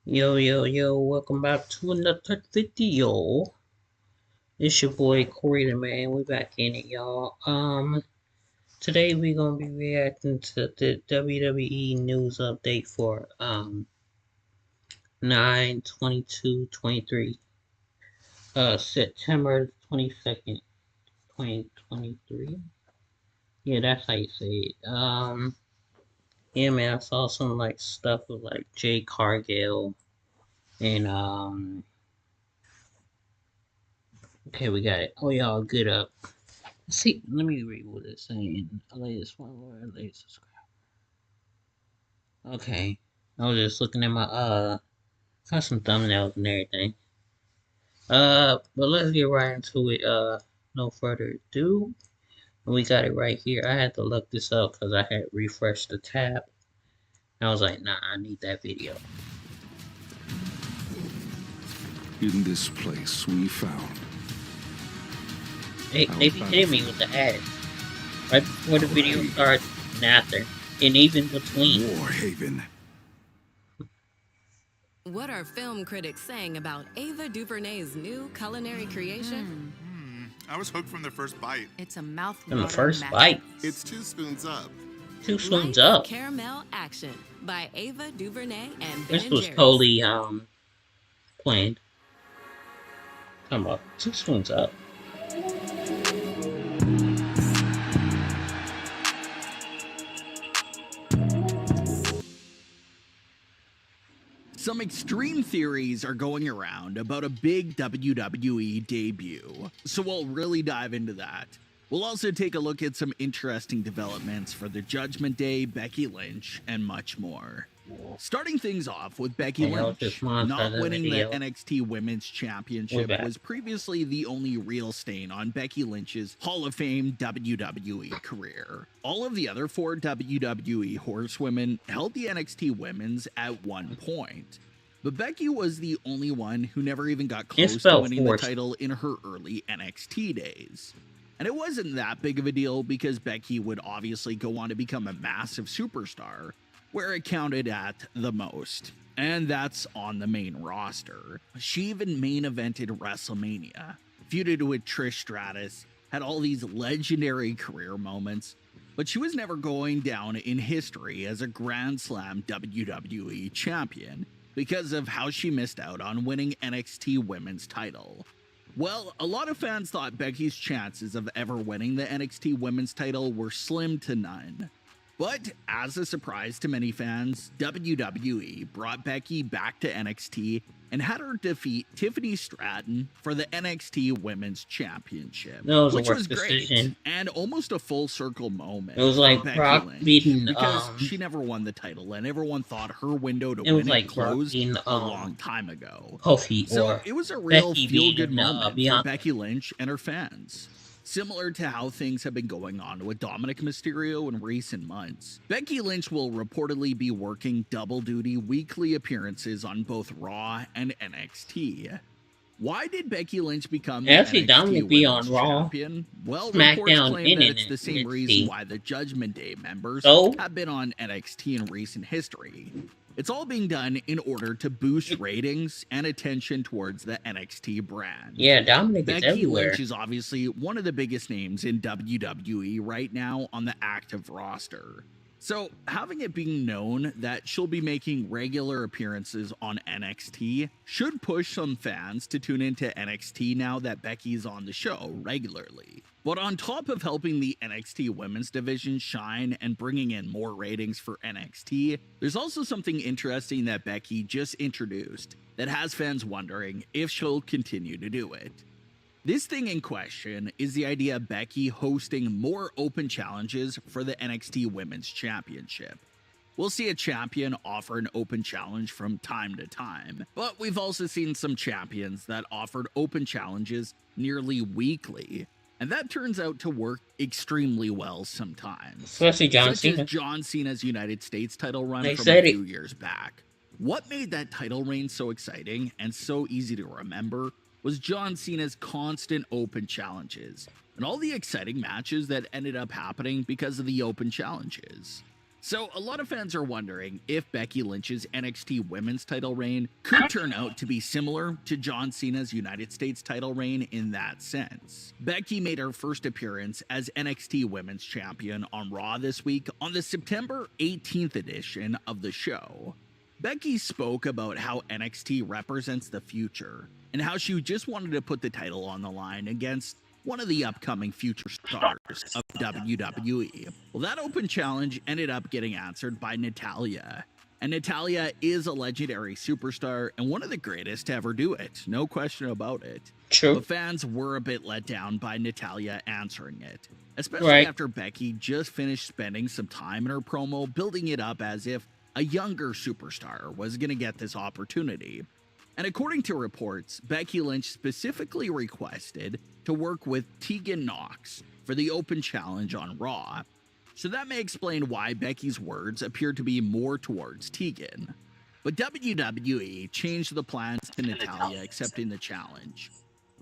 Yo, welcome back to another video. It's your boy Corey the Man. We back in it, y'all. Today we gonna be reacting to the WWE news update for 9/22/23. September 22nd, 2023. Yeah, that's how you say it. Yeah, man, I saw some like stuff with like Jay Cargill and okay, we got it. Oh, y'all good up. See, let me read what it's saying. Latest follower, latest subscriber. Okay. I was just looking at my got some thumbnails and everything. But let's get right into it. No further ado. We got it right here. I had to look this up because I had refreshed the tab. And I was like, nah, I need that video. In this place we found. They be hitting me with the ads. Right before the video starts and after. And even between. Warhaven. What are film critics saying about Ava DuVernay's new culinary creation? I was hooked from the first bite. It's a mouth From the first bite. It's 2 spoons up. 2 spoons Light up. Caramel Action by Ava DuVernay and This Ben was Jerry's. totally planned. Come on, 2 spoons up. Some extreme theories are going around about a big WWE debut, so we'll really dive into that. We'll also take a look at some interesting developments for the Judgment Day, Becky Lynch, and much more. Starting things off with Becky Lynch, not winning the NXT Women's Championship was previously the only real stain on Becky Lynch's Hall of Fame WWE career. All of the other 4 WWE horsewomen held the NXT Women's at one point, but Becky was the only one who never even got close to winning the title in her early NXT days. And it wasn't that big of a deal because Becky would obviously go on to become a massive superstar, where it counted at the most. And that's on the main roster. She even main evented WrestleMania, feuded with Trish Stratus, had all these legendary career moments, but she was never going down in history as a Grand Slam WWE champion because of how she missed out on winning NXT Women's title. Well, a lot of fans thought Becky's chances of ever winning the NXT Women's title were slim to none. But as a surprise to many fans, WWE brought Becky back to NXT and had her defeat Tiffany Stratton for the NXT Women's Championship, which was great and almost a full circle moment. It was like Brock beating because she never won the title and everyone thought her window to win it closed a long time ago. Kofi, so it was a real feel-good moment for Becky Lynch and her fans. Similar to how things have been going on with Dominic Mysterio in recent months, Becky Lynch will reportedly be working double duty weekly appearances on both Raw and NXT. Why did Becky Lynch become the NXT Women's Champion? Well, reports claim that it's the same reason why the Judgment Day members have been on NXT in recent history. It's all being done in order to boost ratings and attention towards the NXT brand. Yeah, Dominic is everywhere. Becky Lynch is obviously one of the biggest names in WWE right now on the active roster. So having it being known that she'll be making regular appearances on NXT should push some fans to tune into NXT now that Becky's on the show regularly. But on top of helping the NXT women's division shine and bringing in more ratings for NXT, there's also something interesting that Becky just introduced that has fans wondering if she'll continue to do it. This thing in question is the idea of Becky hosting more open challenges for the NXT Women's Championship. We'll see a champion offer an open challenge from time to time, but we've also seen some champions that offered open challenges nearly weekly, and that turns out to work extremely well sometimes. Especially John Cena. Such as John Cena's United States title run from a few years back. What made that title reign so exciting and so easy to remember was John Cena's constant open challenges, and all the exciting matches that ended up happening because of the open challenges. So, a lot of fans are wondering if Becky Lynch's NXT Women's title reign could turn out to be similar to John Cena's United States title reign in that sense. Becky made her first appearance as NXT Women's Champion on Raw this week on the September 18th edition of the show. Becky spoke about how NXT represents the future and how she just wanted to put the title on the line against one of the upcoming future stars of WWE. Well, that open challenge ended up getting answered by Natalya. And Natalya is a legendary superstar and one of the greatest to ever do it, no question about it. True. But fans were a bit let down by Natalya answering it, especially after Becky just finished spending some time in her promo building it up as if a younger superstar was going to get this opportunity. And according to reports, Becky Lynch specifically requested to work with Tegan Nox for the open challenge on Raw. So that may explain why Becky's words appear to be more towards Tegan. But WWE changed the plans to Natalya accepting the challenge.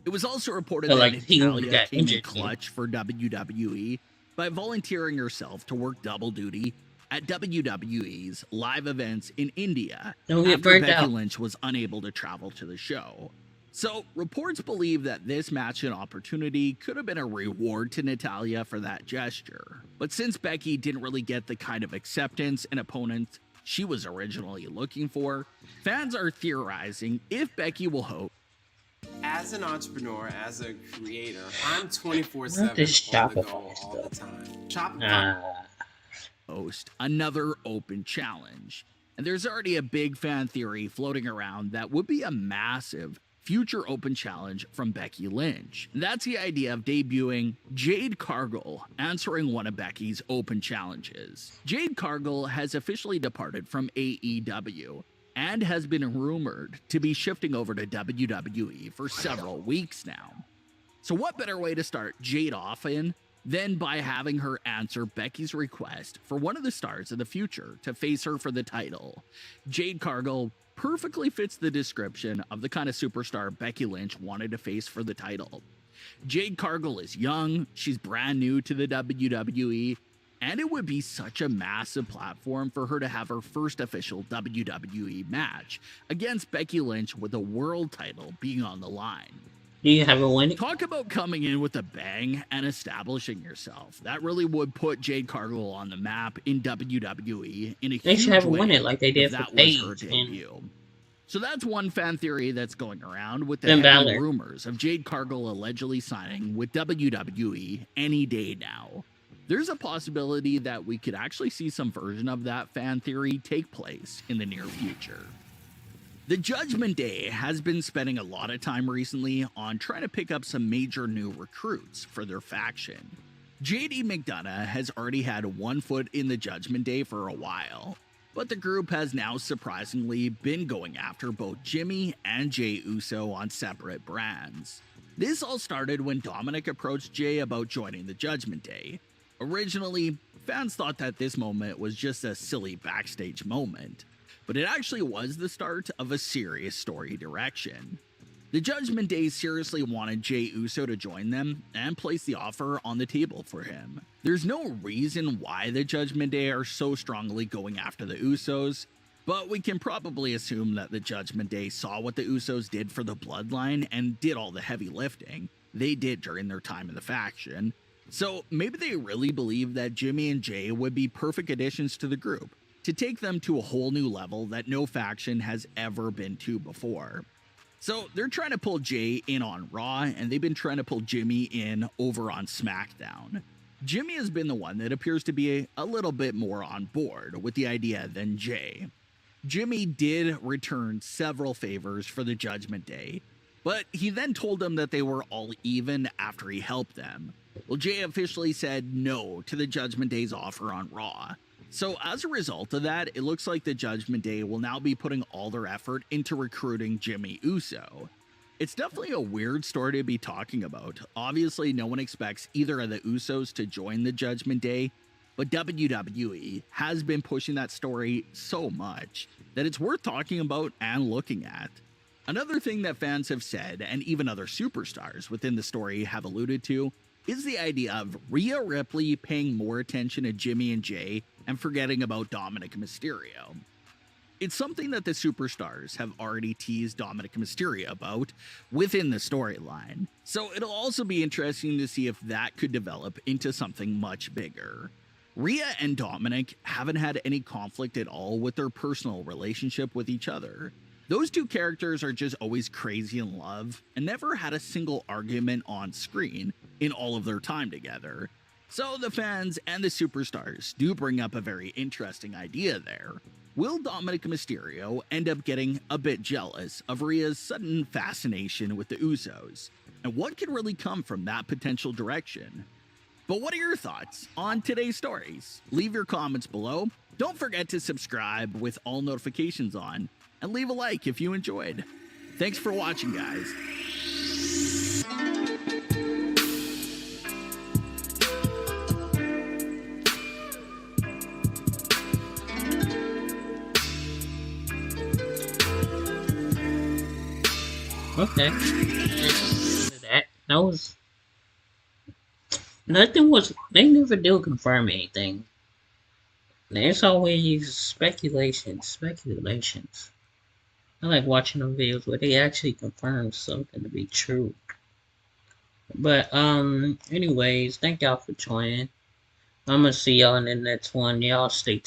It was also reported that Natalya came in clutch for WWE by volunteering herself to work double duty at WWE's live events in India after Becky Lynch was unable to travel to the show. So, reports believe that this match and opportunity could have been a reward to Natalya for that gesture. But since Becky didn't really get the kind of acceptance and opponent she was originally looking for, fans are theorizing if Becky will host. As an entrepreneur, as a creator, I'm 24/7 on the go all the time. Host another open challenge. And there's already a big fan theory floating around that would be a massive future open challenge from Becky Lynch. And that's the idea of debuting Jade Cargill answering one of Becky's open challenges. Jade Cargill has officially departed from AEW and has been rumored to be shifting over to WWE for several weeks now. So what better way to start Jade off in than by having her answer Becky's request for one of the stars of the future to face her for the title. Jade Cargill perfectly fits the description of the kind of superstar Becky Lynch wanted to face for the title. Jade Cargill is young, she's brand new to the WWE, and it would be such a massive platform for her to have her first official WWE match against Becky Lynch with a world title being on the line. Do you have a win? Talk about coming in with a bang and establishing yourself. That really would put Jade Cargill on the map in WWE in a they huge should have way. won it like they did for Paige. So that's one fan theory that's going around with the heavy rumors of Jade Cargill allegedly signing with WWE any day now. There's a possibility that we could actually see some version of that fan theory take place in the near future. The Judgment Day has been spending a lot of time recently on trying to pick up some major new recruits for their faction. JD McDonough has already had one foot in the Judgment Day for a while, but the group has now surprisingly been going after both Jimmy and Jey Uso on separate brands. This all started when Dominic approached Jey about joining the Judgment Day. Originally, fans thought that this moment was just a silly backstage moment, but it actually was the start of a serious story direction. The Judgment Day seriously wanted Jey Uso to join them and place the offer on the table for him. There's no reason why the Judgment Day are so strongly going after the Usos, but we can probably assume that the Judgment Day saw what the Usos did for the Bloodline and did all the heavy lifting they did during their time in the faction. So maybe they really believe that Jimmy and Jey would be perfect additions to the group, to take them to a whole new level that no faction has ever been to before. So they're trying to pull Jey in on Raw, and they've been trying to pull Jimmy in over on SmackDown. Jimmy has been the one that appears to be a little bit more on board with the idea than Jey. Jimmy did return several favors for the Judgment Day, but he then told them that they were all even after he helped them. Well, Jey officially said no to the Judgment Day's offer on Raw. So as a result of that, it looks like the Judgment Day will now be putting all their effort into recruiting Jimmy Uso. It's definitely a weird story to be talking about. Obviously, no one expects either of the Usos to join the Judgment Day, but WWE has been pushing that story so much that it's worth talking about and looking at. Another thing that fans have said, and even other superstars within the story have alluded to, is the idea of Rhea Ripley paying more attention to Jimmy and Jey and forgetting about Dominic Mysterio. It's something that the superstars have already teased Dominic Mysterio about within the storyline, so it'll also be interesting to see if that could develop into something much bigger. Rhea and Dominic haven't had any conflict at all with their personal relationship with each other. Those two characters are just always crazy in love and never had a single argument on screen in all of their time together. So the fans and the superstars do bring up a very interesting idea there. Will Dominic Mysterio end up getting a bit jealous of Rhea's sudden fascination with the Usos? And what could really come from that potential direction? But what are your thoughts on today's stories? Leave your comments below. Don't forget to subscribe with all notifications on, and leave a like if you enjoyed. Thanks for watching, guys. Okay. That was... Nothing was... They never do confirm anything. There's always speculations. I like watching them videos where they actually confirm something to be true. But, anyways, thank y'all for joining. I'm gonna see y'all in the next one. Y'all stay tuned.